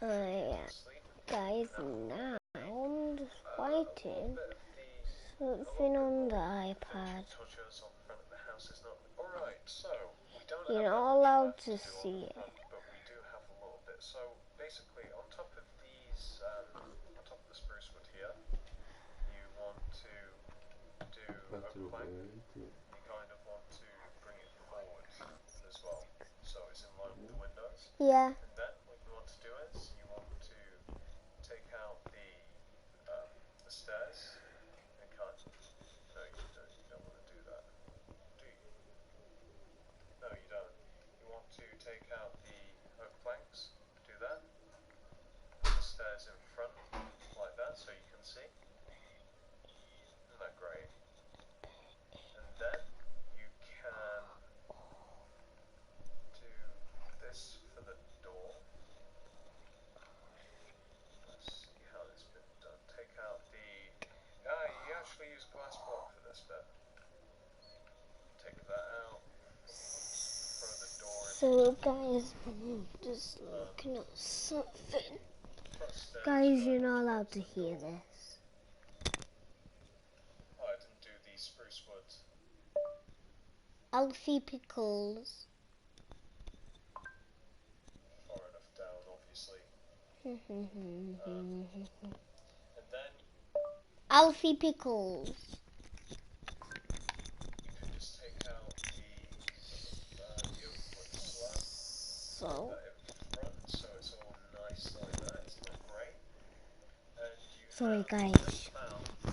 Guys, now I'm just waiting something on the iPad. You're not allowed to see it. But we do have a little bit. So basically, on top of these, on top of the spruce wood here, you want to do oak plank. You kind of want to bring it forward as well, so it's in line with the windows. Yeah. And then what you want to do is you want to take out the stairs and cut. No, you don't want to do that, do you? No, you don't. You want to take out the oak planks, do that. Put the stairs in front like that so you can see. Isn't that great? And then you can do this for the door. Let's see how this bit done. Take out the... you actually use glass block for this bit. Take that out. Throw the door in. So guys, I'm just looking at something. Guys, you're not allowed to hear this. Oh, I didn't do the spruce wood. Alfie Pickles. Far enough down, obviously. And then Alfie Pickles. you can just take out the oak slab. So. Put that in front, so it's all nice like that. It's not great. And you Sorry, have guys. just found the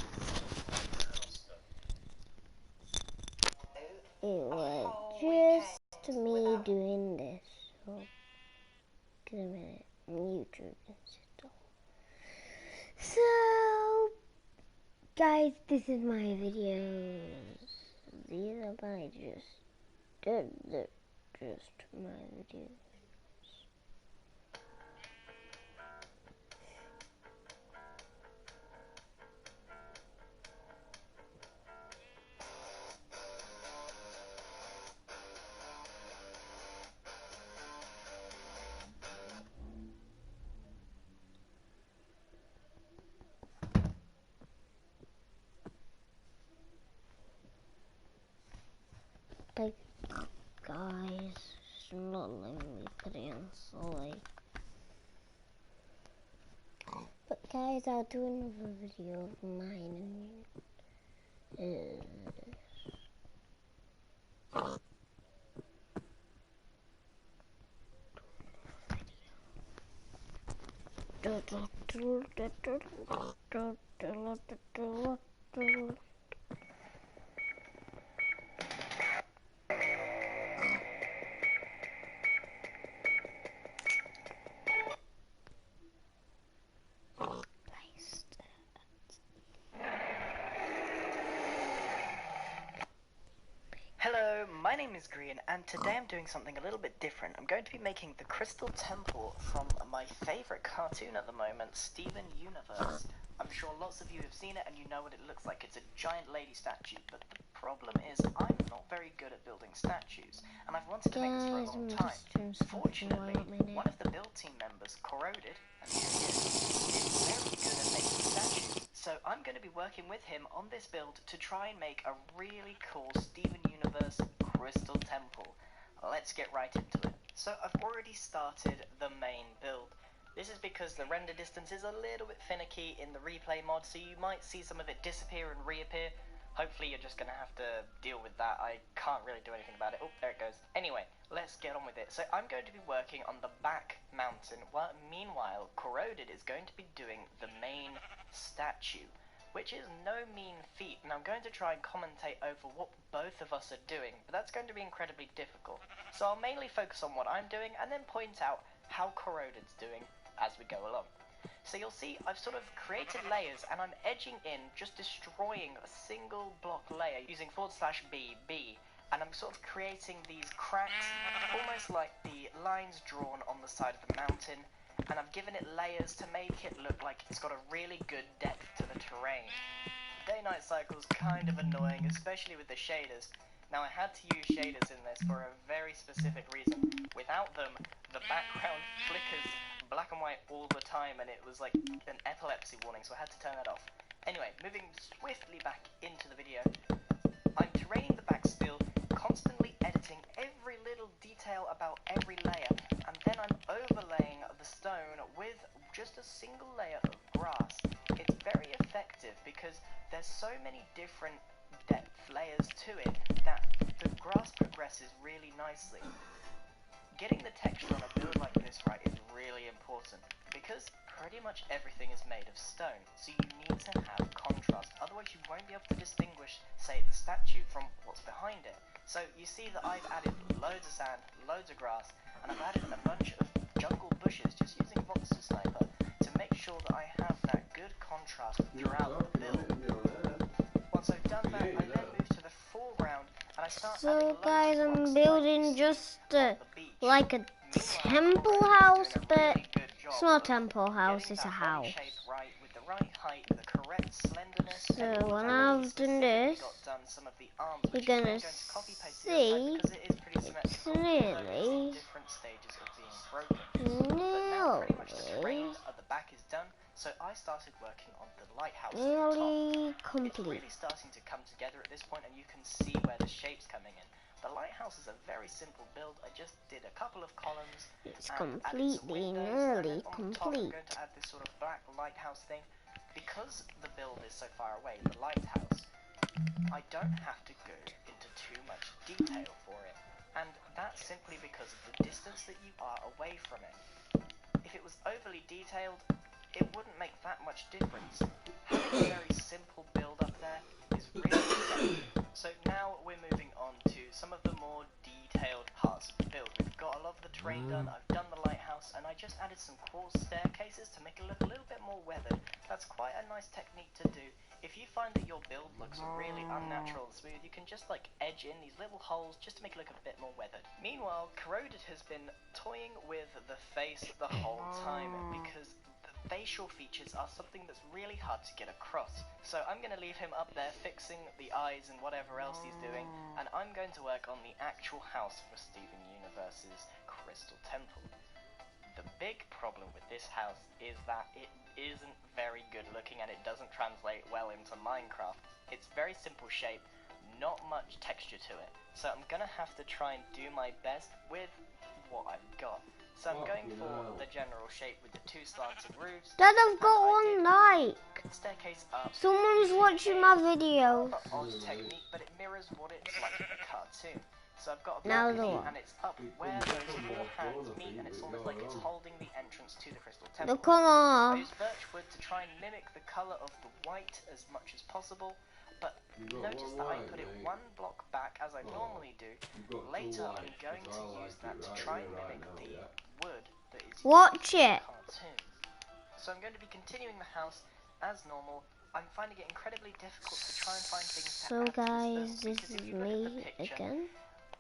house done. It was just me doing this. So, give a minute. YouTube and stuff. So, guys, this is my videos. These are my they're just my videos. But guys, it's not letting me put it on solid. But guys, I'll do another video of mine. Hello, my name is Green, and today I'm doing something a little bit different. I'm going to be making the Crystal Temple from my favourite cartoon at the moment, Steven Universe. I'm sure lots of you have seen it and you know what it looks like. It's a giant lady statue, but the problem is I'm not very good at building statues, and I've wanted to make this for a long time. Fortunately, one of the build team members, Corroded, and here he is very good at making statues. So I'm going to be working with him on this build to try and make a really cool Steven Universe Crystal Temple. Let's get right into it. So I've already started the main build. This is because the render distance is a little bit finicky in the replay mod, so you might see some of it disappear and reappear. Hopefully you're just going to have to deal with that. I can't really do anything about it. Oh, there it goes. Anyway, let's get on with it. So I'm going to be working on the back mountain, while meanwhile Corroded is going to be doing the main statue, which is no mean feat, and I'm going to try and commentate over what both of us are doing, but that's going to be incredibly difficult. So I'll mainly focus on what I'm doing, and then point out how Corroded's doing as we go along. So you'll see I've sort of created layers, and I'm edging in, just destroying a single block layer using /BB, and I'm sort of creating these cracks, almost like the lines drawn on the side of the mountain, and I've given it layers to make it look like it's got a really good depth to the terrain. Day-night cycle's kind of annoying, especially with the shaders. Now I had to use shaders in this for a very specific reason. Without them, the background flickers black and white all the time, and it was like an epilepsy warning, so I had to turn that off. Anyway, moving swiftly back into the video, I'm terraining the back still, constantly editing every little detail about every layer, and then I'm overlaying the stone with just a single layer of grass. It's very effective because there's so many different depth layers to it that the grass progresses really nicely. Getting the texture on a build like this right is really important because pretty much everything is made of stone, so you need to have contrast, otherwise you won't be able to distinguish, say, the statue from what's behind it. So you see that I've added loads of sand, loads of grass, and I've added a bunch of jungle bushes just using Monster Sniper to make sure that I have that good contrast throughout the build. Once I've done that, I then move to the foreground and I start So adding guys, loads of I'm blocks building like you just see on the beach. like a temple house, but it's not a temple house, it's a house. Right, with the right height, the correct slenderness, So and all when that. I've done this, Some of the arms, you're which is gonna going to copy paste see because it is pretty symmetrical, although it's in different stages of being broken. But now pretty much the terrain at the back is done, so I started working on the lighthouse at the nearly top. It's complete. really starting to come together at this point, and you can see where the shape's coming in. The lighthouse is a very simple build. I just did a couple of columns. It's And added some completely, windows, nearly and then on the top I'm complete. going to add this sort of black lighthouse thing. Because the build is so far away, the lighthouse, I don't have to go into too much detail for it. And that's simply because of the distance that you are away from it. If it was overly detailed, it wouldn't make that much difference. Having a very simple build up there is really effective. So now we're moving on to some of the more detailed parts of the build. We've got a lot of the terrain done, I've done the lighthouse, and I just added some quartz staircases to make it look a little bit more weathered. That's quite a nice technique to do. If you find that your build looks really unnatural and smooth, you can just like edge in these little holes just to make it look a bit more weathered. Meanwhile, Corroded has been toying with the face the whole time because facial features are something that's really hard to get across. So I'm going to leave him up there fixing the eyes and whatever else he's doing, and I'm going to work on the actual house for Steven Universe's Crystal Temple. The big problem with this house is that it isn't very good looking and it doesn't translate well into Minecraft. It's very simple shape, not much texture to it. So I'm going to have to try and do my best with what I've got. So I'm going for the general shape with the two slanted roofs. Dad, I've got one like. Staircase up. Someone's watching my video. An odd technique, but it mirrors what it's like in the cartoon. So I've got a Now balcony and it's up where those four hands meet, and it's almost like it's holding the entrance to the Crystal Temple. Look on. I use birch wood to try and mimic the colour of the white as much as possible. But notice that I put it one block back as I normally do. Later I'm going to use that to try and mimic the wood that is Watch in it. the cartoon. So I'm going to be continuing the house as normal. I'm finding it incredibly difficult to try and find things to So add to guys, this this build, because if is you look at the me picture, again.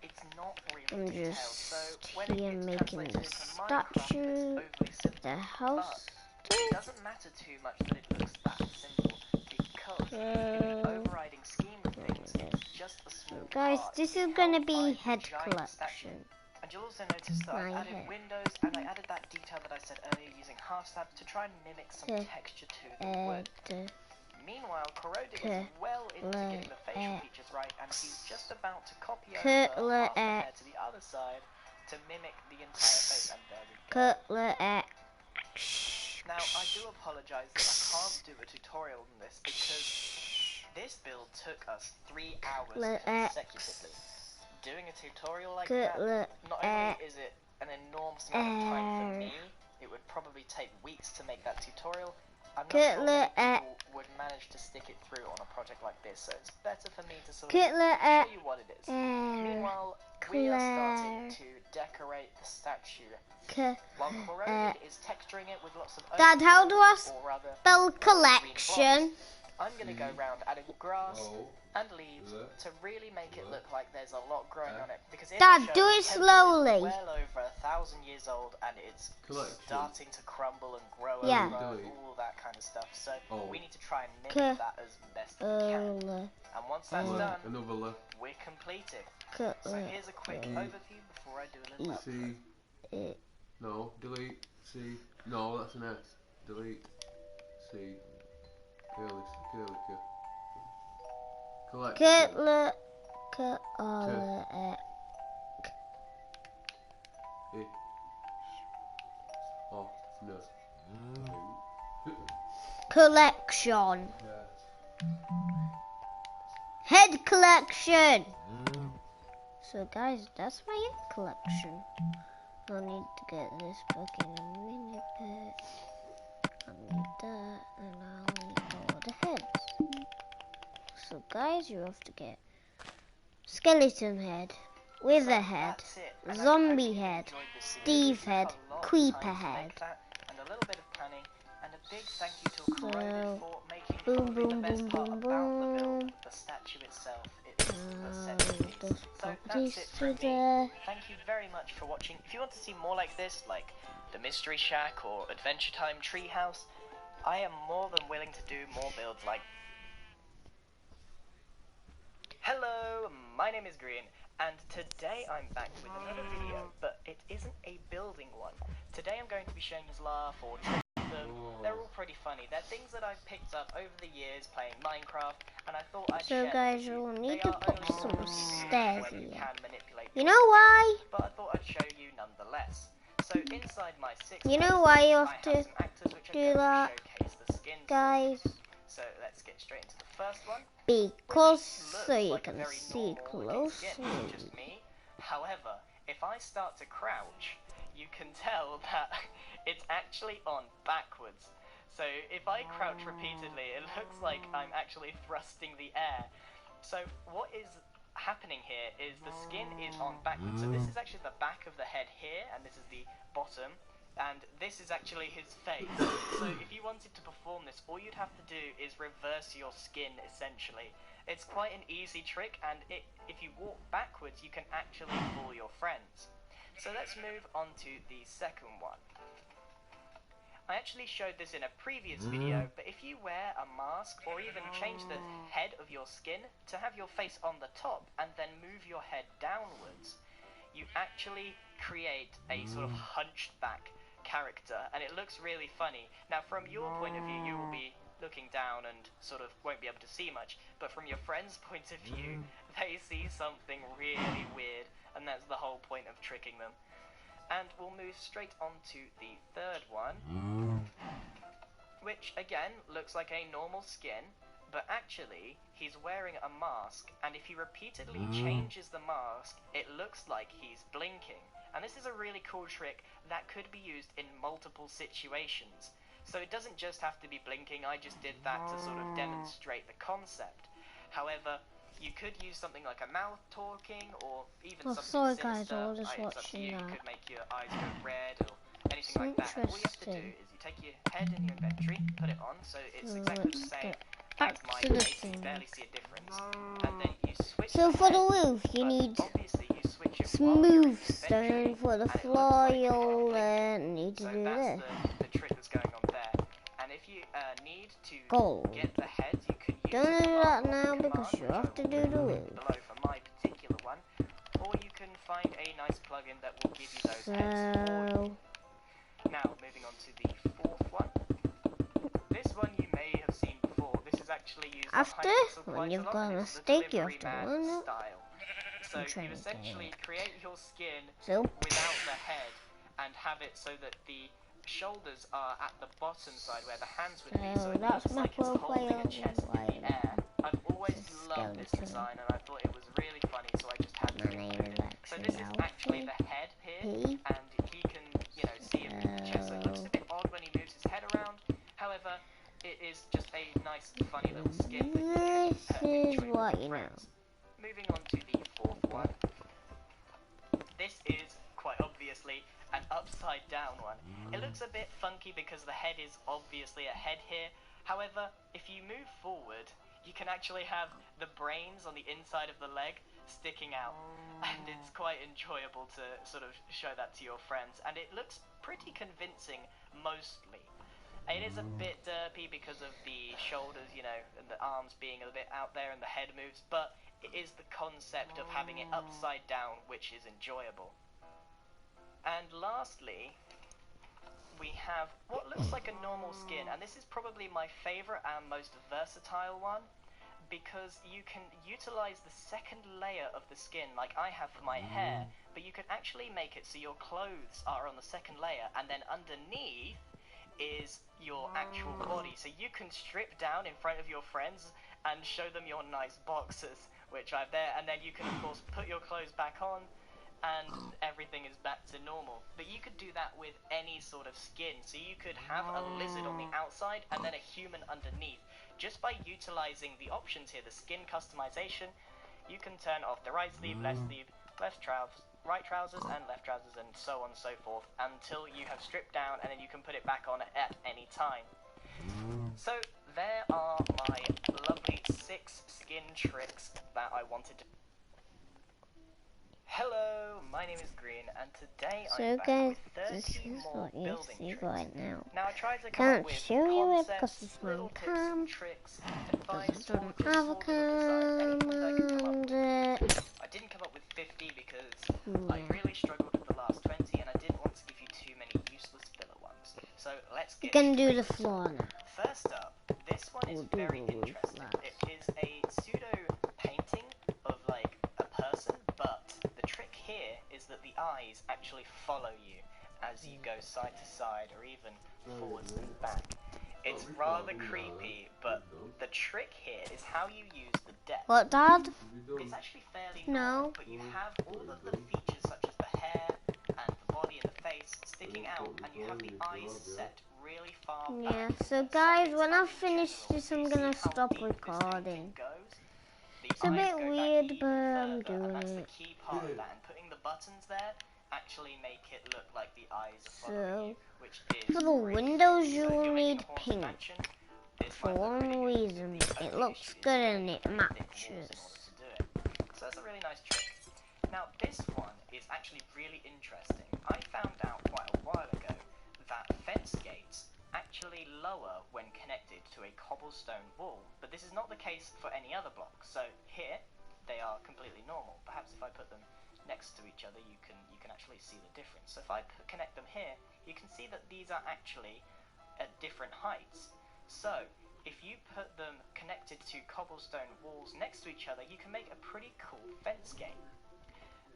it's not really I'm detailed. just So when here it's making translated the into Minecraft, statue, it's overly simple. the house. It doesn't matter too much that it looks that simple, because in the overriding scheme of things, it's just a small Guys, part. this It's is gonna held be by the head giant statue. collection. And you'll also notice that I've My added head. windows, and I added that detail that I said earlier using half slabs to try and mimic some texture to the wood. Meanwhile, Corroded is well into getting the facial features right, and he's just about to copy over half the hair to the other side to mimic the entire face, and there we go. Now, I do apologise that I can't do a tutorial on this because this build took us 3 hours consecutively. Doing a tutorial like that, not only is it an enormous amount of time for me, it would probably take weeks to make that tutorial. I'm not sure many people would manage to stick it through on a project like this, so it's better for me to sort of show you what it is. Meanwhile, we are starting to decorate the statue. While Corroded is texturing it with lots of Dad, how do I spell green collection? blocks, I'm going to go around adding grass and leaves to really make it look like there's a lot growing on it. Because in Dad, the show, do the it temple slowly. is well over 1,000 years old, and it's starting to crumble and grow Yeah. over, all that kind of stuff. So we need to try and mimic that as best we can. And once that's done, we're completed. So here's a quick overview before I do a little update. No, delete. C. No, that's an S. Delete. C. Curly. Collection. Oh, no. Collection. Yeah. Head collection. So guys, that's my head collection. I'll need to get this book in a minute bit. I'll need that, and I'll need all the heads. So guys, you have to get skeleton head, wither head, zombie head, Steve head, creeper head. And a little bit of planning, and a big thank you to Corroded for making boom, probably boom, the best boom, part boom, about the boom. build, the statue itself. It's a centerpiece. Those So properties that's it from to there. me. Thank you very much for watching. If you want to see more like this, like the Mystery Shack or Adventure Time Treehouse, I am more than willing to do more builds like. Hello, my name is Green, and today I'm back with another video, but it isn't a building one. Today I'm going to be showing you laugh or trick them. They're all pretty funny. They're things that I've picked up over the years playing Minecraft, and I thought I'd share So guys, them we'll with you. need They to are put only some small pieces stairs where you here. can manipulate You your know skin, why? but I thought I'd show you nonetheless. So inside my 6 You know pieces, why you I have have to some actors which do are going that, to showcase the skins. guys? So let's get straight into the first one. Because Which so looks you like a can very see normal looking skin, closely. just me. However, if I start to crouch, you can tell that it's actually on backwards. So if I crouch repeatedly, it looks like I'm actually thrusting the air. So what is happening here is the skin is on backwards. So this is actually the back of the head here, and this is the bottom. And this is actually his face. So if you wanted to perform this, all you'd have to do is reverse your skin, essentially. It's quite an easy trick, and if you walk backwards, you can actually fool your friends. So let's move on to the second one. I actually showed this in a previous video, but if you wear a mask or even change the head of your skin to have your face on the top and then move your head downwards, you actually create a sort of hunched back character, and it looks really funny. Now from your point of view, you will be looking down and sort of won't be able to see much, but from your friend's point of view, they see something really weird, and that's the whole point of tricking them. And we'll move straight on to the third one, which again looks like a normal skin, but actually he's wearing a mask, and if he repeatedly changes the mask, it looks like he's blinking. And this is a really cool trick that could be used in multiple situations. So it doesn't just have to be blinking, I just did that to sort of demonstrate the concept. However, you could use something like a mouth talking, or even something sorry sinister. guys, I was just It's up to watching you. You that. could make your eyes go red or anything like that. And all you have to do Interesting. is you take your head in your inventory, put it on, so it's exactly the Let's same get as back my to the face. You thing. barely see a difference. And then you switch So for head, the roof, you but need obviously you switch it while you're in smooth your stone. inventory, For the and it floor, looks like you'll you're need to so do that's this. the trick that's going on there. And if you need to Gold. get the head, you can use Don't the do that command now block because command, you which have I to will do the link roof. below for my particular one, or you can find a nice plugin that will give you those heads for you. Now, moving on to the fourth one. This one you may have seen before. This is actually used After, on Hypixel when quite you've a lot, got and a it's the steak, you delivery have to man run it. style. So trying you to essentially create your skin So, without the head and have it so that the shoulders are at the bottom side where the hands would be, so it that's looks my like it's holding profile. a chest in the air. I've always loved this skeleton. design, and I thought it was really funny, so I just had to My name include is it. So this is actually the head here, P. and he can, see him in the chest, so it looks a bit odd when he moves his head around. However, it is just a nice, funny little skin that you can This is enjoy with what your you know. friends. Moving on to the fourth one. This is, quite obviously, an upside down one. It looks a bit funky because the head is obviously a head here. However, if you move forward, you can actually have the brains on the inside of the leg sticking out. And it's quite enjoyable to sort of show that to your friends. And it looks pretty convincing, mostly. It is a bit derpy because of the shoulders, and the arms being a bit out there and the head moves, but it is the concept of having it upside down which is enjoyable. And lastly, we have what looks like a normal skin, and this is probably my favorite and most versatile one, because you can utilize the second layer of the skin like I have for my hair, but you can actually make it so your clothes are on the second layer, and then underneath is your actual body. So you can strip down in front of your friends and show them your nice boxers, which I have there, and then you can of course put your clothes back on and everything is back to normal. But you could do that with any sort of skin. So you could have a lizard on the outside and then a human underneath. Just by utilizing the options here, the skin customization, you can turn off the right sleeve, left trousers, right trousers and left trousers, and so on and so forth, until you have stripped down, and then you can put it back on at any time. So there are my lovely 6 skin tricks that I wanted to... Hello, my name is Green, and today I'm back guys, with this 30 is more what you building see tricks. right now. Now I tried to come Can't up with show you it because concepts, it's my little tips, cam. tricks, Because advice, I don't or just have a sort of designs, anything I could come up with. cam. I didn't come up with 50 because I really struggled with the last 20, and I didn't want to give you too many useless filler ones. So let's You get can do straight the floor now. First up, this one is very interesting. It is a pseudo painting of like a person, but the trick here is that the eyes actually follow you as you go side to side or even forwards and back. It's rather creepy, but the trick here is how you use the depth. What, Dad? It's actually fairly No. normal, but you have all of the features such as the hair and the body and the face sticking out, and you have the eyes set really far back. Yeah, so guys, when I finish this, I'm gonna stop recording. It's a bit weird, but I'm doing and that's the it. key part of that, and putting the buttons there actually make it look like the eyes are following you, which is For the great. windows, So you if will you're making need a haunted pink. mansion, this For might look one pretty good. reason, The only it issue looks is good you and need it very thick walls matches. in order to do it. So that's a really nice trick. Now this one is actually really interesting. I found out quite a while ago that fence gates actually lower when connected to a cobblestone wall, but this is not the case for any other block. So here they are completely normal. Perhaps if I put them next to each other, you can actually see the difference. So if I connect them here, you can see that these are actually at different heights. So if you put them connected to cobblestone walls next to each other, you can make a pretty cool fence gate.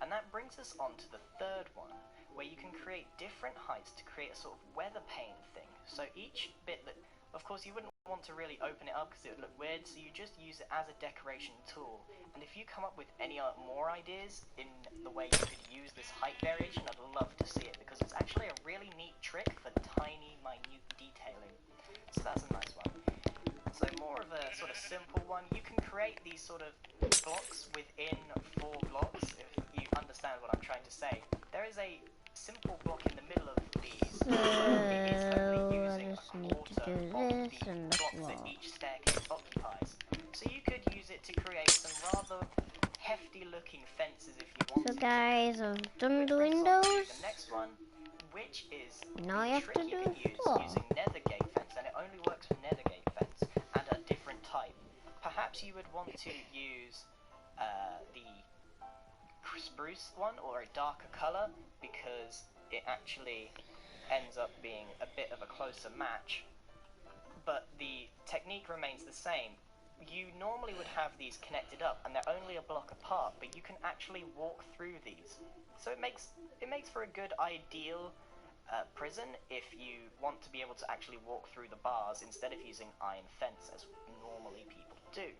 And that brings us on to the third one, where you can create different heights to create a sort of weather pane thing. So each bit that, of course, you wouldn't want to really open it up because it would look weird, so you just use it as a decoration tool. And if you come up with any more ideas in the way you could use this height variation, I'd love to see it, because it's actually a really neat trick for tiny, minute detailing. So that's a nice one. So more of a sort of simple one. You can create these sort of blocks within 4 blocks, if you understand what I'm trying to say. There is a simple block in the middle of these. So, It is only I using just a need to quarter do of this the and the block floor. that each staircase occupies. So you could use it to create some rather hefty looking fences if you want So to. guys, I've done Which the brings us on to windows. the next one, which is Now you the have trick to you do can the use floor. using nethergate fence, and it only works for nethergate fence and a different type. Perhaps you would want to use the spruce one or a darker color, because it actually ends up being a bit of a closer match, but the technique remains the same. You normally would have these connected up and they're only a block apart, but you can actually walk through these. So it makes for a good ideal prison if you want to be able to actually walk through the bars instead of using iron fence as normally people do.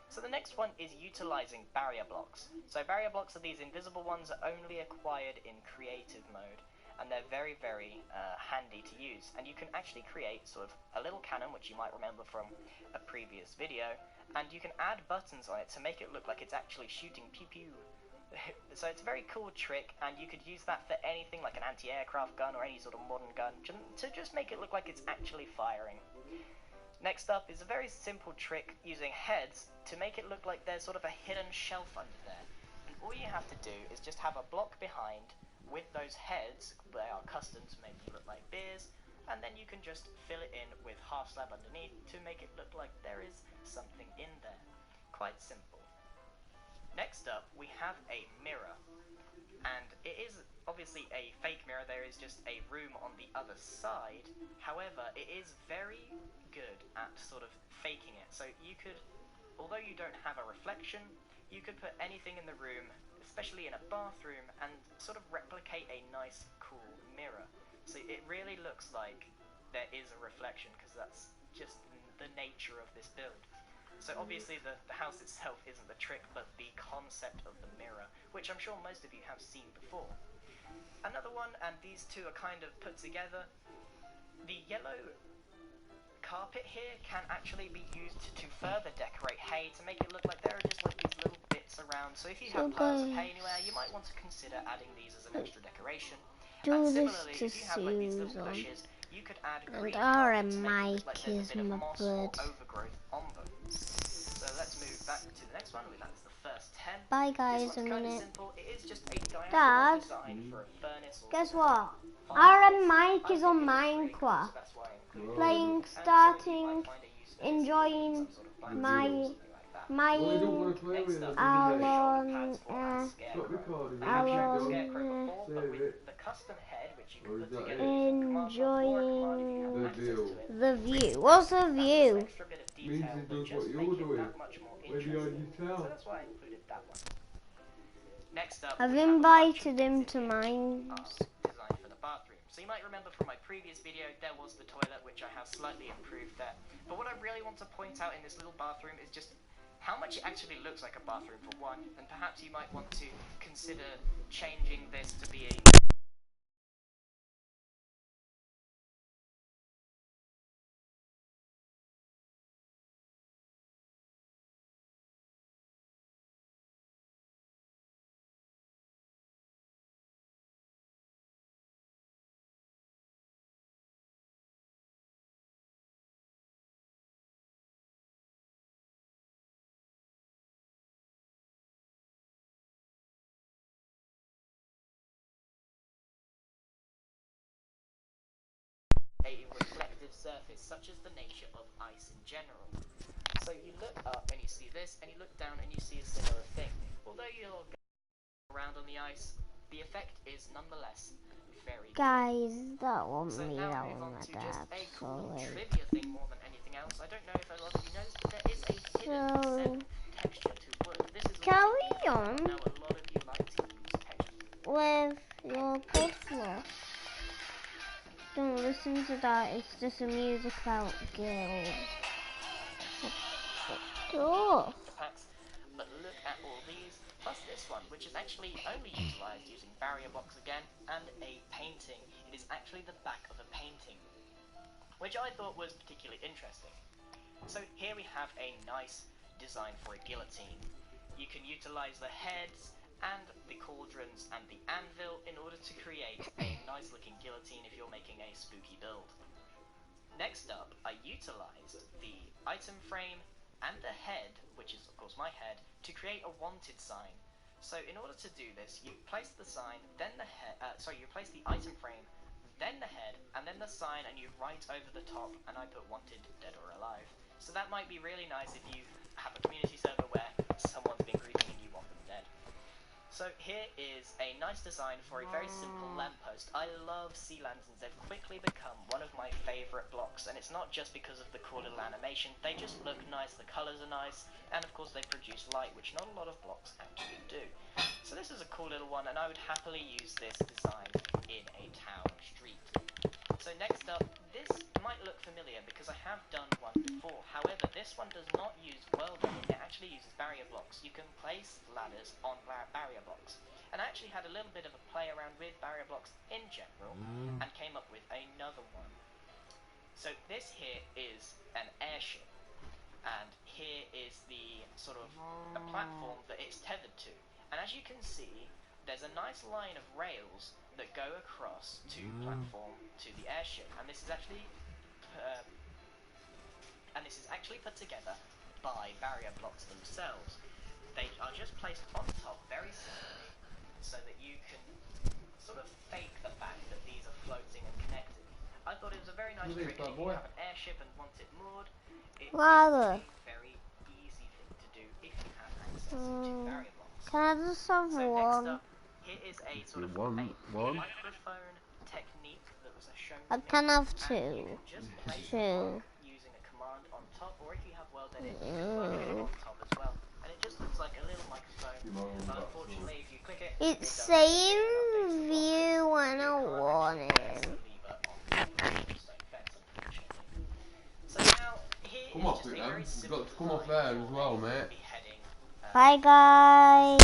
So the next one is utilizing barrier blocks. So barrier blocks are these invisible ones that are only acquired in creative mode, and they're very, very handy to use. And you can actually create sort of a little cannon, which you might remember from a previous video, and you can add buttons on it to make it look like it's actually shooting pew-pew. So it's a very cool trick, and you could use that for anything like an anti-aircraft gun or any sort of modern gun, to just make it look like it's actually firing. Next up is a very simple trick using heads to make it look like there's sort of a hidden shelf under there. And all you have to do is just have a block behind with those heads. They are custom to make them look like beers, and then you can just fill it in with half slab underneath to make it look like there is something in there. Quite simple. Next up, we have a mirror. And it is obviously a fake mirror. There is just a room on the other side. However, it is very good at sort of faking it. So you could, although you don't have a reflection, you could put anything in the room, especially in a bathroom, and sort of replicate a nice, cool mirror. So it really looks like there is a reflection, because that's just the nature of this build. So obviously the house itself isn't the trick, but the concept of the mirror, which I'm sure most of you have seen before. Another one, and these two are kind of put together, the yellow carpet here can actually be used to further decorate hay, to make it look like there are just like these little bits around. So if you have piles of hay anywhere, you might want to consider adding these as an extra decoration. And similarly, if you have like these little bushes, you could add green carpet to make it look like there's a bit of moss or overgrowth on them. So let's move back to the next one. That's the first 10. Bye guys, this one's a kind minute. of simple. It is just a diagonal Dad, design for a furnace. Or guess what? fireplace. Mike is on Minecraft, playing, starting, enjoying my Alon, the custom head, which you can put together enjoying the view. What's the view? So that's why I included that one. Next up, I've invited him to mine. Designed for the bathroom. So you might remember from my previous video, there was the toilet, which I have slightly improved there. But what I really want to point out in this little bathroom is just how much it actually looks like a bathroom for one, and perhaps you might want to consider changing this to be a reflective surface, such as the nature of ice in general. So you look up and you see this, and you look down and you see a similar thing. Although you're going around on the ice, the effect is nonetheless very good. Guys, that won't So me, now that move on one to my just dad. a cool trivia thing more than anything else. I don't know if a lot of you noticed, but there is a hidden seventh texture to wood. This is carry on now a lot of you like to use texture. with your podcast. Don't listen to that, it's just a music about girls. Oh. But look at all these, plus this one, which is actually only utilised using barrier blocks again, and a painting. It is actually the back of a painting, which I thought was particularly interesting. So here we have a nice design for a guillotine. You can utilise the heads and the cauldrons and the anvil in order to create a nice looking guillotine if you're making a spooky build. Next up, I utilised the item frame and the head, which is of course my head, to create a wanted sign. So in order to do this, you place the sign, then the head, you place the item frame, then the head, and then the sign, and you write over the top, and I put wanted, dead or alive. So that might be really nice if you have a community server where someone's been grieving and you want them dead. So here is a nice design for a very simple lamppost. I love sea lanterns. They've quickly become one of my favourite blocks, and it's not just because of the cool little animation. They just look nice, the colours are nice, and of course they produce light, which not a lot of blocks actually do. So this is a cool little one, and I would happily use this design in a town street. So next up, this might look familiar because I have done one before. However, this one does not use world building, it actually uses barrier blocks. You can place ladders on barrier blocks. And I actually had a little bit of a play around with barrier blocks in general and came up with another one. So this here is an airship, and here is the sort of a platform that it's tethered to. And as you can see, there's a nice line of rails that go across to platform to the airship, and this is actually put together by barrier blocks themselves. They are just placed on top very simply, so that you can sort of fake the fact that these are floating and connected. I thought it was a very nice trick. If you have an airship and want it moored, it is a very easy thing to do if you have access to barrier blocks. Can I just have So next one? up, here is a sort of One? microphone technique that was shown I to me. can have And two. you can just play the Two. mic using a command on top, or if you have well edit, you can load it on top as well. And it just looks like a little microphone, but unfortunately if you click it, It's it doesn't saying appear in updates view when I you can't want actually press it. the lever on top, so that's unfortunately. So now, here Come is off just it a then. very You've got to come simple off there as for well, a mate. beheading. Bye, guys.